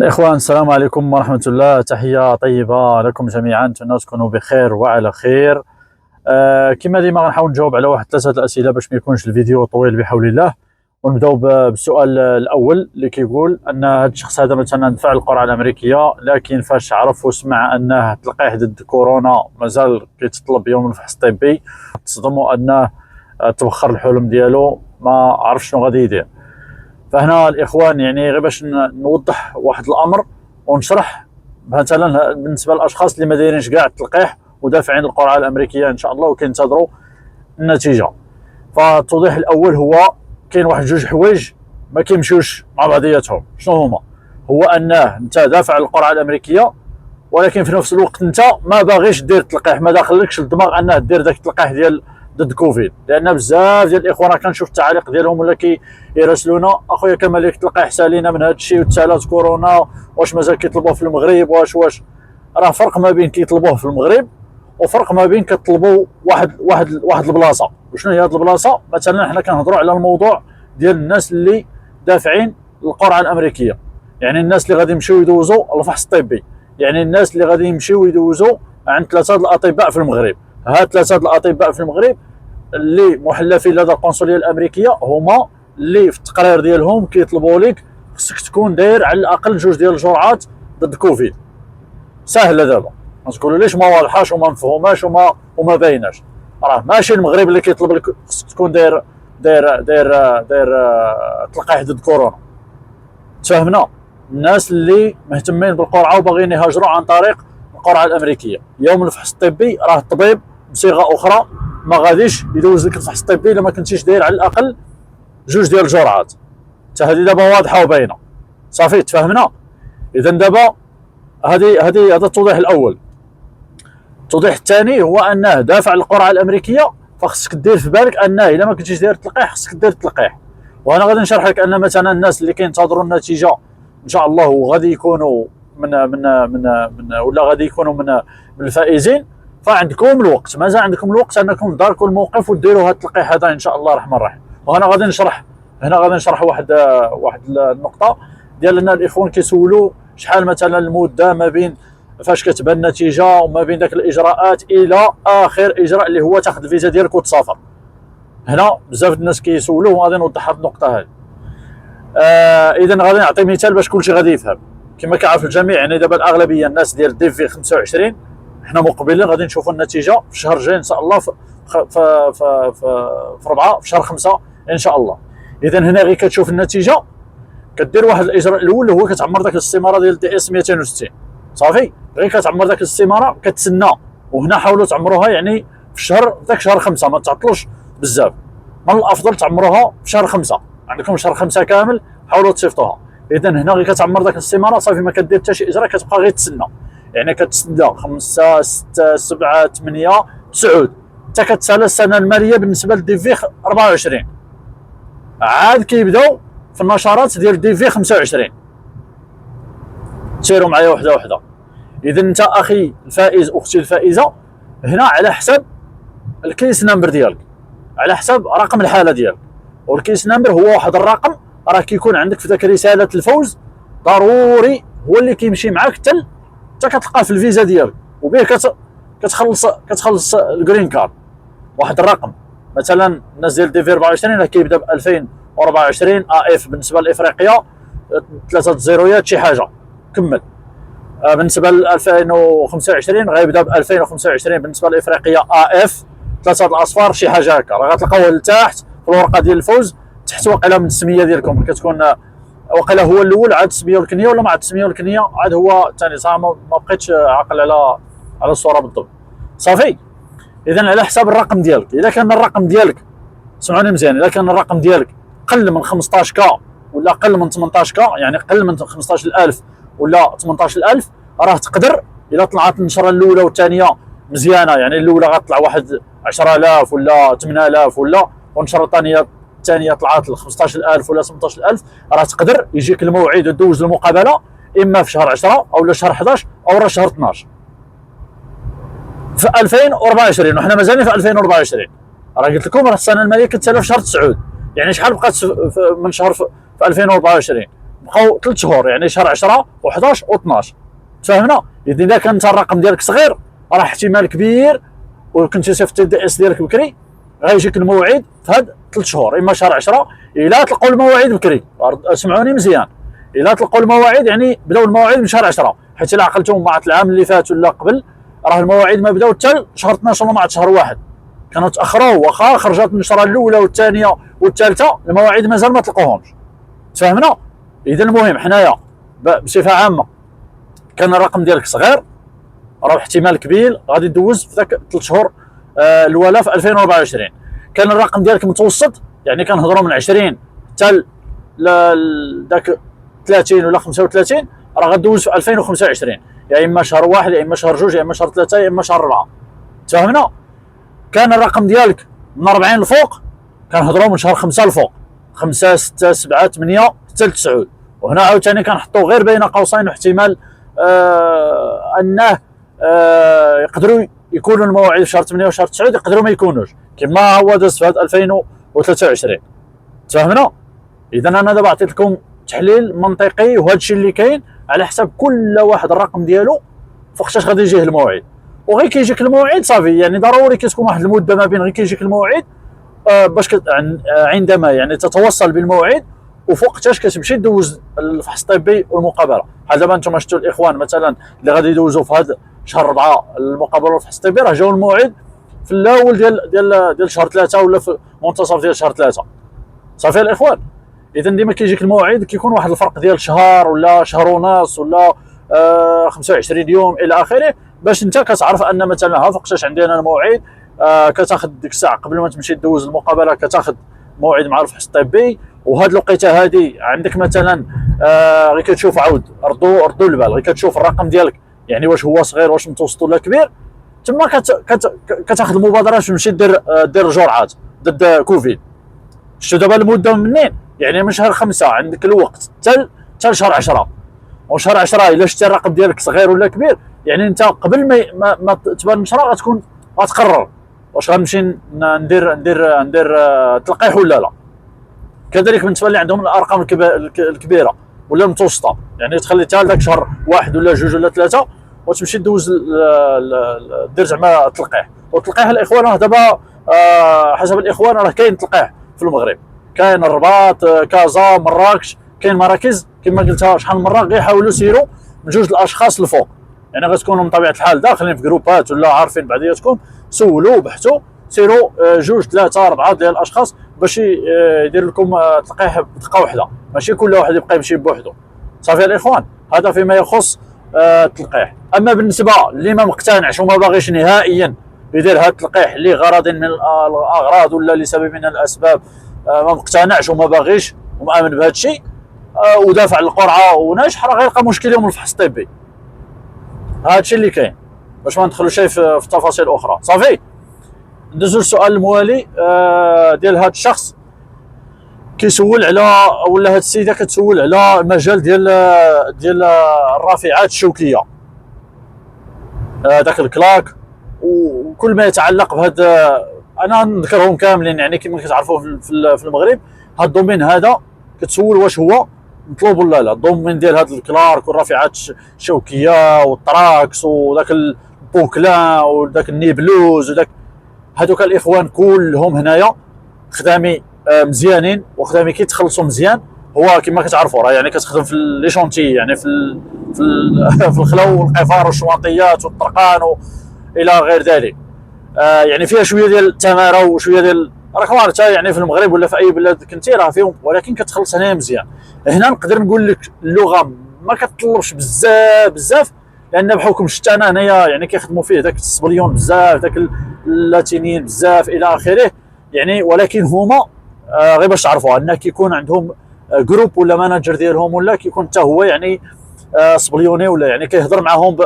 الإخوان، السلام عليكم ورحمة الله. تحية طيبة لكم جميعا، أتمنى تكونوا بخير وعلى خير. كما ديما غنحاول نجاوب على واحد 3 الأسئلة باش ما يكونش الفيديو طويل بحول الله. ونبداو بالسؤال الأول اللي كيقول أن هذا الشخص هذا مثلا دفع القرعة الأمريكية، لكن فاش عرف وسمع أنه تلقيح ضد كورونا مازال كيتطلب يوم الفحص الطبي، تصدموا أنه تبخر الحلم ديالو، ما عرف شنو غادي يدير. فهنا الاخوان يعني غير باش نوضح واحد الامر ونشرح مثلا بالنسبه للاشخاص اللي ما دايرينش كاع التلقيح ودافعين القرعه الامريكيه ان شاء الله وكينتظروا النتيجه. فالتوضيح الاول هو كاين واحد جوج حوايج ما كيمشيوش مع بعضياتهم. شنو هما؟ هو انه انت دافع القرعه الامريكيه ولكن في نفس الوقت انت ما باغيش دير التلقيح، ما داخلكش الدماغ انه دير داك التلقيح ديال ضد كوفيد. لان بزاف ديال الاخوان راه كنشوف التعاليق ديالهم ولا كيراسلونا: اخويا كمال التلقيح سالينا من هذا الشيء وتسالات كورونا، واش مازال كيطلبوه في المغرب؟ واش راه فرق ما بين كيطلبوه في المغرب وفرق ما بين كطلبوا واحد البلاصه. وشنو هي هذه البلاصه؟ مثلا حنا كنهضروا على الموضوع ديال الناس اللي دافعين القرعه الامريكيه، يعني الناس اللي غادي يمشيو يدوزوا الفحص الطبي، يعني الناس اللي غادي يمشيو يدوزوا عند 3 الاطباء في المغرب. هاد 3 الاطباء في المغرب اللي محلفين لدى القنصليه الامريكيه هما اللي في التقرير ديالهم كيطلبوا لك خصك تكون داير على الاقل 2 ديال الجرعات ضد كوفيد. ساهله دابا، ما تقولوا ليش ما واضحاش وما مفهوماش وما بايناش. راه ماشي المغرب اللي كيطلب لك خصك تكون داير تلقيح ضد كورونا. تفهمنا؟ الناس اللي مهتمين بالقرعه وباغيين يهاجروا عن طريق القرعه الامريكيه، يوم الفحص الطبي راه الطبيب بصيغه اخرى ما غاديش يدوز لك الفحص الطبي الا ما كنتيش داير على الاقل 2 ديال الجرعات. حتى هذه دابا واضحه وباينه. صافي تفهمنا؟ اذا دابا هذا التوضيح الاول. التوضيح الثاني هو انه دافع القرعه الامريكيه، فخصك دير في بالك انه الا ما كنتيش داير التلقيح خصك دير التلقيح. وانا غادي نشرح لك ان مثلا الناس اللي كينتظروا النتيجه ان شاء الله وغادي يكونوا من ولا غادي يكونوا من الفائزين، فعندكم الوقت، مازال عندكم الوقت انكم تداركوا الموقف وديروا هذا التلقيح هذا ان شاء الله الرحمن الرحيم. وهنا غادي نشرح واحد النقطه ديال ان الاخوان كيسولوا شحال مثلا المده ما بين فاش كتبان النتيجه وما بين ذاك الاجراءات الى اخر اجراء اللي هو تاخذ الفيزا ديالك وتسافر. هنا بزاف الناس كيسولوا وغادي نوضح هذه النقطه هذه. اذا غادي نعطي مثال باش كلشي غادي يفهم. كما كيعرف الجميع يعني دابا الاغلبيه الناس ديال دي في 25 حنا مقبلين غادي نشوفوا النتيجه في الشهر الجاي ان شاء الله، في 4 في شهر 5 ان شاء الله. اذا هنا غير كتشوف النتيجه كدير واحد الاجراء الاول اللي هو كتعمر داك الاستماره ديال دي اس 260. صافي غير كتعمر داك الاستماره كتسنى. وهنا حاولوا تعمروها يعني في شهر 5، ما تعطلوش بزاف. من الافضل تعمروها في شهر 5، عندكم شهر 5 كامل حاولوا تصيفطوها. اذا هنا غير كتعمر داك الاستماره صافي، ما كدير حتى شي اجراء، كتبقى غير تسنى. يعني كتسنى 5 6 7 8 9 حتى كتسالى السنه الماليه بالنسبه لدي في 24. عاد كيبداو في النشرات ديال دي في 25. سيروا معايا وحده وحده. اذا انت اخي الفائز اختي الفائزه، هنا على حسب الكيس نمبر ديالك، على حسب رقم الحاله ديالك. والكيس نمبر هو واحد الرقم راه كيكون عندك في ذاك رساله الفوز، ضروري هو اللي كيمشي معاك حتى كتلقاه في الفيزا ديالك، وبه كتخلص الجرين كارد. واحد الرقم مثلا الناس ديال دي في 24 راه كيبدا ب 2024 اف بالنسبه لافريقيا 3 زيرويات شي حاجه كمل. بالنسبه ل 2025 غيبدا ب 2025 بالنسبه لافريقيا اف 3 الاصفار شي حاجه هكا. راه غتلقاوه لتحت في الورقه ديال الفوز تحت واقيلا من السميه ديالكم كتكون واقيلا هو الاول، عاد السميه والكنيه، ولا مع السميه والكنيه عاد هو الثاني. صح ما بقيتش عاقل على الصوره بالضبط. صافي اذا على حساب الرقم ديالك. اذا كان الرقم ديالك سمعوني مزيان، اذا كان الرقم ديالك قل من 15 كا ولا قل من 18 كا، يعني قل من 15000 ولا 18000، راه تقدر الا طلعت النشره الاولى والثانيه مزيانه، يعني الاولى غتطلع واحد 10000 ولا 8000 والنشره الثانيه طلعت ل 15000 ولا 18000، راه تقدر يجيك الموعد وتدوز المقابله اما في شهر 10 او شهر 11 او شهر 12 في 2024. وحنا مازالين في 2024. راه قلت لكم راه السنه الماليه كتسالى في شهر 9، يعني شحال بقات من شهر في 2024؟ بقاو 3 شهور، يعني شهر 10 و11 و12. تفاهمنا؟ اذا كان انت الرقم ديالك صغير راه احتمال كبير وكنتي صيفطتي الدي اس ديالك بكري غيجيك الموعد في هاد 3 شهور، اما شهر 10 الا تلقاو المواعيد بكري. سمعوني مزيان، الا تلقاو المواعيد يعني بداو المواعيد من شهر 10، حيت الا عقلتم مع العام اللي فات ولا قبل راه المواعيد ما بداو حتى شهر 12 ولا مع شهر واحد، كانوا تاخروا واخا خرجت النشره الاولى والثانيه والثالثه المواعيد مازال ما تلقوهمش. تفاهمنا؟ اذا المهم حنايا بصفه عامه كان الرقم ديالك صغير راه احتمال كبير غادي تدوز في ذاك 3 شهور الاولى في 2024. كان الرقم ديالك متوسط، يعني كنهضروا من 20 حتى ذاك 30 ولا 35، راه غدوز في 2025، يا اما شهر واحد يا اما شهر جوج يا اما شهر ثلاثه يا اما شهر 4. تفاهمنا؟ كان الرقم ديالك من 40 الفوق كنهضروا من شهر 5 الفوق، 5 6 7 8 حتى ل 9. وهنا عاوتاني كنحطوا غير بين قوسين احتمال انه يقدروا يكونوا المواعيد في شهر 8 وشهر 9، يقدروا ما يكونوش كما هو داز في 2023. تفاهمنا؟ اذا انا دابا عطيت لكم تحليل منطقي وهذا الشيء اللي كاين على حسب كل واحد الرقم ديالو فوقتاش غادي يجيه الموعد. وغير كيجيك الموعد صافي، يعني ضروري كتكون واحد المده ما بين غير كيجيك الموعد باش عندما يعني تتوصل بالموعد وفوقتاش كتمشي دوز الفحص الطبي والمقابله. بحال دابا انتم شفتوا الاخوان مثلا اللي غادي يدوزوا في هذا شهر 4 المقابله والفحص الطبي راه جاو الموعد في الاول ديال شهر 3 ولا في منتصف ديال شهر 3. صافي الاخوان؟ اذا ديما كيجيك الموعد كيكون واحد الفرق ديال شهر ولا شهر ونص ولا 25 يوم الى اخره، باش انت كتعرف ان مثلا ها فوقتاش عندي انا الموعد. كتاخذ ديك الساعه قبل ما تمشي دوز المقابله كتاخذ موعد مع الفحص الطبي، وهاد الوقيته هادي عندك مثلا غير كتشوف عاود ردوا البال، غير كتشوف الرقم ديالك يعني واش هو صغير واش متوسط ولا كبير، تما كتاخذ المبادره باش تمشي دير جرعات ضد كوفيد. شتو دابا المده منين؟ يعني من شهر 5 عندك الوقت حتى شهر 10. وشهر 10 الا شتي الرقم ديالك صغير ولا كبير يعني انت قبل ما تبان النشره غتكون غتقرر واش غنمشي ندير تلقيح ولا لا. كذلك بالنسبه اللي عندهم الارقام الكبيره ولا المتوسطه، يعني تخلي حتى ذاك شهر 1 ولا 2 ولا 3 وتمشي دوز دير زعما تلقيح. والتلقيح الاخوان راه دابا حسب الاخوان راه كاين تلقيح في المغرب، كاين الرباط كازا مراكش، كاين مراكز كما قلتها شحال من مره غير يحاولوا يسيروا من 2 الاشخاص الفوق، يعني غتكونوا من طبيعه الحال داخلين في جروبات ولا عارفين بعضياتكم، سولوا بحثوا سيروا 2 3 4 ديال الاشخاص باش يدير لكم تلقيح بدقه واحده، ماشي كل واحد يبقى يمشي بوحده. صافي الاخوان؟ هذا فيما يخص التلقيح. اما بالنسبه اللي ما مقتنعش وما باغيش نهائيا يدير هذا التلقيح لغرض من الاغراض ولا لسبب من الاسباب، ما مقتنعش وما باغيش ومؤمن بهذا الشيء ودافع القرعه وناجح، راه غيلقى مشكل يوم الفحص الطبي. هذا الشيء اللي كاين باش ما ندخلوا شيء في تفاصيل اخرى. صافي ندوزو للسؤال الموالي ديال هذا الشخص كيسول على ولا هذه السيده كتسول على المجال ديال الرافعات الشوكيه، داك الكلاك وكل ما يتعلق بهذا. انا نذكرهم كاملين يعني كما كتعرفوا في المغرب هذا الدومين هذا كتسول واش هو مطلوب ولا لا. الدومين ديال هذا الكلارك والرافعات الشوكيه والتراكس وداك البوكلان وداك النيبلوز وداك هذوك الاخوان كلهم هنايا خدامي مزيانين وخدامي كيتخلصوا مزيان. هو كما كتعرفوا راه يعني كتخدم في لي شونتي، يعني في الخلو والقفار والشواطيات والطرقان الى غير ذلك. يعني فيها شويه ديال التماره وشويه ديال راك عارف يعني في المغرب ولا في اي بلاد كنتي راه فيهم، ولكن كتخلص هنايا مزيان. هنا نقدر نقول لك اللغه ما كتطلبش بزاف لان بحكم شتا انا هنايا يعني كيخدموا فيه داك السبليون بزاف، داك اللاتينيين بزاف الى اخره يعني. ولكن هما غير باش تعرفوا ان كيكون عندهم جروب ولا ماناجر ديالهم ولا كيكون حتى هو يعني سبليوني ولا يعني كيهضر معاهم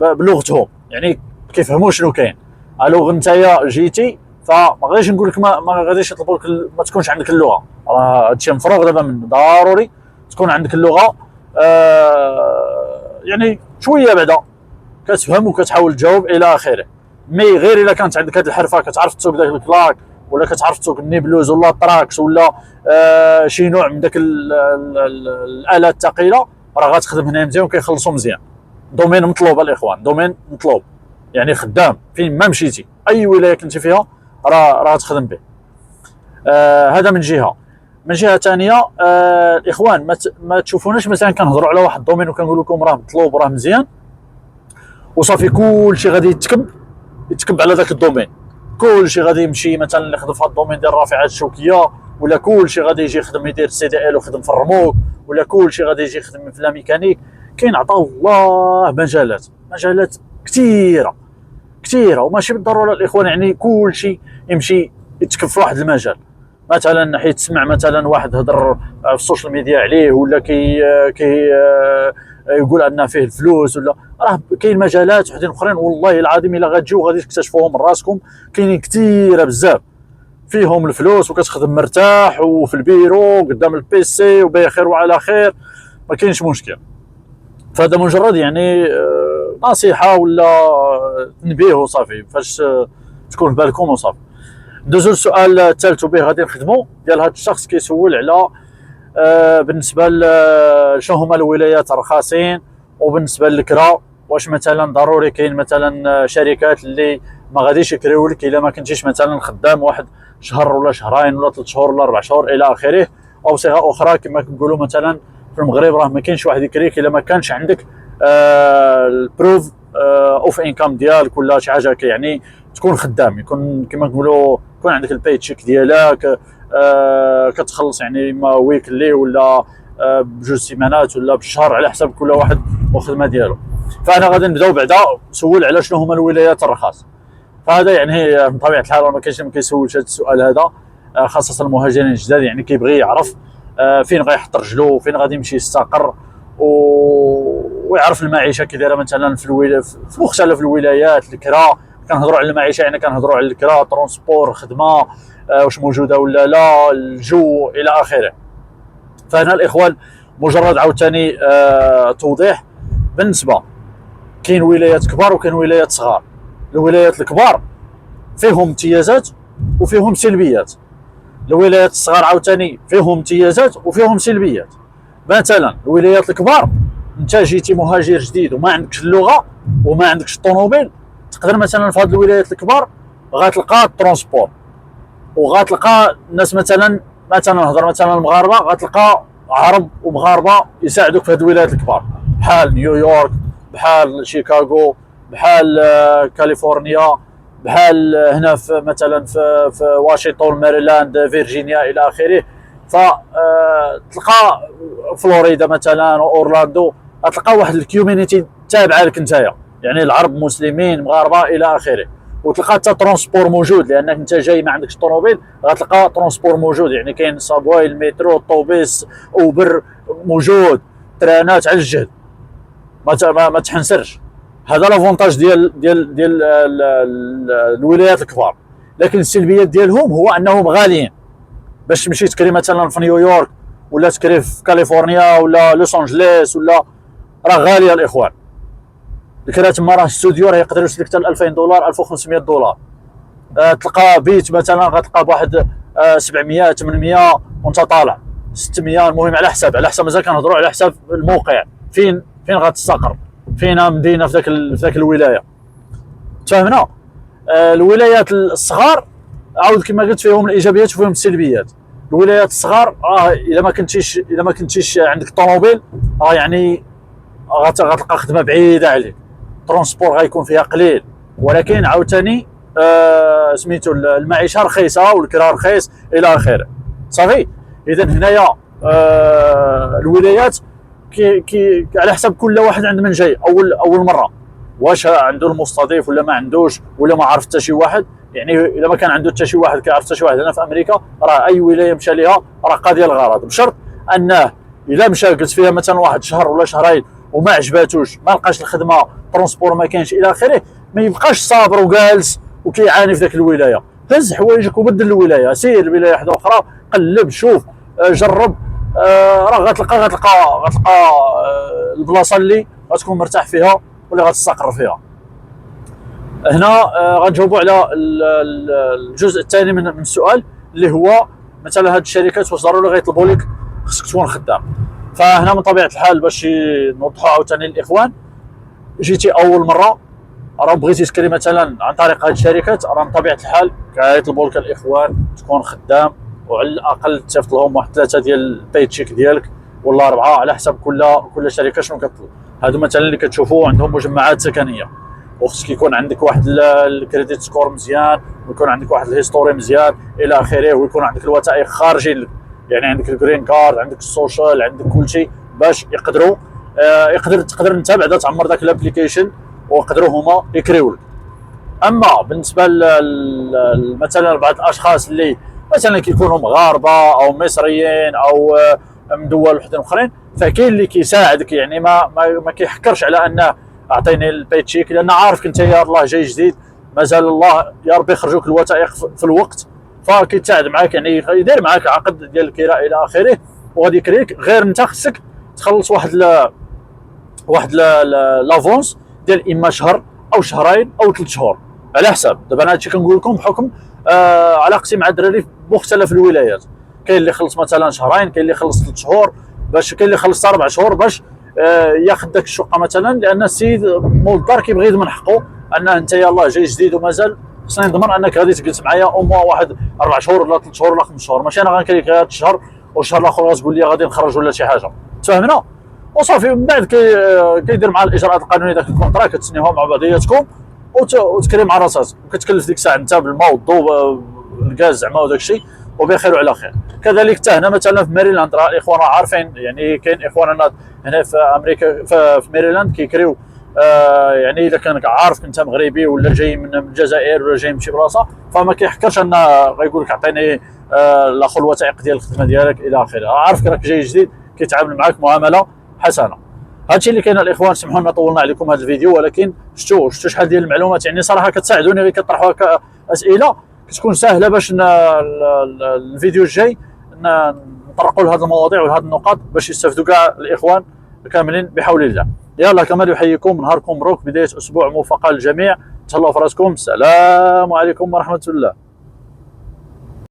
بلغتهم، يعني كيفهموا شنو كاين. الوغ نتايا جيتي فما غاديش نقول لك ما غاديش يطلبوا لك ما تكونش عندك اللغه، راه هادشي مفروغ دابا منه، ضروري تكون عندك اللغه يعني شويه بعدا كتفهم وكتحاول تجاوب الى اخره. مي غير الا كانت عندك هذه الحرفه كتعرف تسوق داك الكلاك ولا كتعرف تسوق النيبلوز ولا التراكس ولا شي نوع من داك الالات الثقيله، راه غتخدم هنا مزيان وكيخلصوا مزيان. دومين مطلوب الاخوان، دومين مطلوب، يعني خدام فين ما مشيتي، اي ولايه كنتي فيها راه تخدم به. هذا من جهه. من جهه ثانيه الاخوان ما تشوفوناش مثلا كنهضروا على واحد الدومين وكنقول لكم راه مطلوب وراه مزيان وصافي كلشي غادي يتكب على ذاك الدومين، كلشي غادي يمشي مثلا اللي خدم في هذا الدومين ديال الرافعات الشوكيه، ولا كلشي غادي يجي يخدم يدير سي دي ال ويخدم في الرموك، ولا كلشي غادي يجي يخدم في لا ميكانيك. كاين عطاه الله مجالات كثيره وماشي بالضروره الاخوان يعني كلشي يمشي يتكب في واحد المجال. مثلا حيت تسمع مثلا واحد هضر في السوشيال ميديا عليه ولا كي يقول ان فيه الفلوس، ولا راه كاين مجالات وحدين اخرين والله العظيم الا غتجيو غادي تكتشفوهم من راسكم، كاينين كثيره بزاف فيهم الفلوس وكتخدم مرتاح وفي البيرو قدام البيسي وبخير وعلى خير، ما كاينش مشكل. فهذا مجرد يعني نصيحه ولا تنبيه وصافي، فاش تكون في بالكم وصافي. ندوزو للسؤال الثالث به غادي نخدمو ديال هذا الشخص كيسول على بالنسبه شنو هما الولايات الرخاصين، وبالنسبه للكرا واش مثلا ضروري كاين مثلا شركات اللي ما غاديش يكريو لك الا ما كنتيش مثلا خدام واحد شهر ولا شهرين ولا 3 شهور ولا 4 شهور الى اخره، او صيغه اخرى كما كنقولوا مثلا في المغرب راه ما كاينش واحد يكريك الا ما كانش عندك البروف اوف انكم ديالك ولا شي حاجه، يعني تكون خدام، يكون كما نقولوا يكون عندك الباي تشيك ديالك كتخلص يعني اما ويكلي ولا بجوج سيمانات ولا بالشهر على حسب كل واحد والخدمه ديالو. فانا غادي نبداو بعدا سول على شنو هما الولايات الرخاص. فهذا يعني من طبيعه الحال ما كاينش اللي ما كيسولش هذا السؤال هذا، خاصه المهاجرين الجداد، يعني كيبغي يعرف فين غيحط رجلو، فين غادي يمشي يستقر ويعرف المعيشه كي دايره مثلا في مختلف الولايات. الكرا كنهضروا على المعيشه يعني كنهضروا على الكرا، ترونسبور، خدمه واش موجوده ولا لا، الجو الى اخره. فهنا الاخوان مجرد عاوتاني توضيح بالنسبه كاين ولايات كبار وكاين ولايات صغار. الولايات الكبار فيهم امتيازات وفيهم سلبيات، الولايات الصغار عاوتاني فيهم امتيازات وفيهم سلبيات. مثلا الولايات الكبار انت جيتي مهاجر جديد وما عندكش اللغه وما عندكش الطوموبيل، تقدر مثلا في هذه الولايات الكبار غتلقى الترونسبور وغتلقى الناس مثلا نهضر مثلا المغاربه، غتلقى عرب ومغاربه يساعدوك في هذه الولايات الكبار بحال نيويورك، بحال شيكاغو، بحال كاليفورنيا، بحال هنا في مثلا في واشنطن، ماريلاند، فيرجينيا الى اخره. فتلقى فلوريدا مثلا واورلاندو غتلقى واحد الكوميونيتي تابعه لك نتايا، يعني العرب مسلمين مغاربه الى اخره، وتلقى حتى ترونسبور موجود لانك انت جاي ما عندكش طوموبيل، غتلقى ترونسبور موجود، يعني كاين صابواي، المترو، الطوبيس، اوبر موجود، ترانات على الجهد، ما تحنسرش. هذا لافونتاج ديال الولايات الكبار. لكن السلبيات ديالهم هو انهم غاليين. باش تمشي تكري مثلا في نيويورك ولا تكري في كاليفورنيا ولا لوس انجليس ولا راه غاليه الاخوان. الكرا تما راه الاستوديو راه يقدر يوصل لك حتى ل $2000 $1500. تلقى بيت مثلا غتلقى بواحد 700 800 وانت طالع 600، المهم على حسب مازال كنهضروا على حسب الموقع، فين غتستقر، فين مدينه في ذاك الولايه. تفهمنا؟ الولايات الصغار عاود كما قلت فيهم الايجابيات وفيهم السلبيات. الولايات الصغار الا ما كنتيش عندك طوموبيل يعني غتلقى خدمه بعيده عليك، ترونسبور غيكون فيها قليل، ولكن عاوتاني سميتو المعيشه رخيصه والكرا رخيص الى اخره. صافي. اذا هنايا الولايات كي على حسب كل واحد عند من جاي اول مره، واش عنده المستضيف ولا ما عندوش ولا ما عرف حتى شي واحد. يعني الا ما كان عنده حتى شي واحد كيعرف حتى شي واحد هنا في امريكا، راه اي ولايه مشى ليها راه قاضيه الغرض، بشرط انه الا مشى جلس فيها مثلا واحد شهر ولا شهرين وما عجباتوش، ما لقاش الخدمه، ترونسبور ما كانش الى اخره، ما يبقاش صابر وجالس وكيعاني في ذاك الولايه. هز حوايجك وبدل الولايه، سير لولايه واحده اخرى، قلب، شوف، جرب، راه غتلقى البلاصه اللي غتكون مرتاح فيها واللي غتستقر فيها. هنا غنجاوبوا على الجزء الثاني من السؤال، اللي هو مثلا هاد الشركات واش ضروري غيطلبوا لك خصك تكون خدام. فهنا من طبيعه الحال باش نوضحوا عاوتاني للاخوان، جيتي اول مره راه بغيتي تكري مثلا عن طريق هاد الشركات، راه من طبيعه الحال كيطلبوا لك الاخوان تكون خدام، وعلى الاقل تصيفط لهم واحد 3 ديال الباي تشيك ديالك ولا 4 على حسب كل شركه شنو كتطلب. هادو مثلا اللي كتشوفوا عندهم مجمعات سكنيه، وخصك يكون عندك واحد الكريديت سكور مزيان، ويكون عندك واحد الهيستوري مزيان الى اخره، ويكون عندك الوثائق خارجين لك، يعني عندك الجرين كارد، عندك السوشيال، عندك كل شيء باش يقدروا تقدر انت بعدا تعمر ذاك الابليكيشن ويقدروا هما يكريو لك. اما بالنسبه مثلا بعض الاشخاص اللي مثلا كيكونوا مغاربه او مصريين او من دول وحدين اخرين، فكاين اللي كيساعدك، يعني ما كيحكرش على انه اعطيني الباي تشيك، لان عارفك انت يا الله جاي جديد، مازال الله يا ربي يخرجوك الوثائق في الوقت، فكيتساعد معك، يعني يدير معك عقد ديال الكراء الى اخره، وغادي يكريك. غير انت خصك تخلص واحد لافونس ديال اما شهر او شهرين او 3 شهور على حساب. دابا انا هادشي كنقول لكم بحكم علاقتي مع الدراري في مختلف الولايات، كاين اللي خلص مثلا شهرين، كاين اللي خلص 3 شهور، باش كاين اللي خلص 4 شهور باش ياخذ داك الشقه مثلا، لان السيد مول الدار كيبغي يضمن حقه ان انت يلاه جاي جديد ومازال خصني نضمن انك غادي تجلس معايا واحد 4 شهور ولا 3 شهور ولا 5 شهور، ماشي انا غنكريك غير هذا الشهر والشهر الاخر غتقول لي غادي نخرج ولا شي حاجه. تفهمنا؟ وصافي من بعد كيدير مع الاجراءات القانونيه داك الكونطرا، كتسنيوها مع بعضياتكم وتكري مع راسك، وكتكلف ديك الساعه انت بالماء والضوء الغاز زعما وداك الشيء، وبخير وعلى خير. كذلك حتى هنا مثلا في ميريلاند، راه الاخوان عارفين، يعني كاين اخواننا هنا في امريكا في ميريلاند كيكريو يعني اذا كان عارف انت مغربي ولا جاي من الجزائر ولا جاي من شي بلاصه، فما كيحكرش ان غيقول لك اعطيني الاخر الوثائق ديال الخدمه ديالك الى اخره، عارفك راك جاي جديد كيتعامل معك معامله حسنه. هادشي اللي كاين الاخوان، سمحوا لنا طولنا عليكم هذا الفيديو، ولكن شفتوا شحال ديال المعلومات، يعني صراحه كتساعدوني غير كطرحوا اسئله كتكون سهله باش الفيديو الجاي نطرقوا لهذه المواضيع وهذه النقاط باش يستافدوا كاع الاخوان كاملين بحول الله. يلا كمال يحييكم، نهاركم مبروك، بدايه اسبوع موفقه للجميع، تهلاو في راسكم، السلام عليكم ورحمه الله.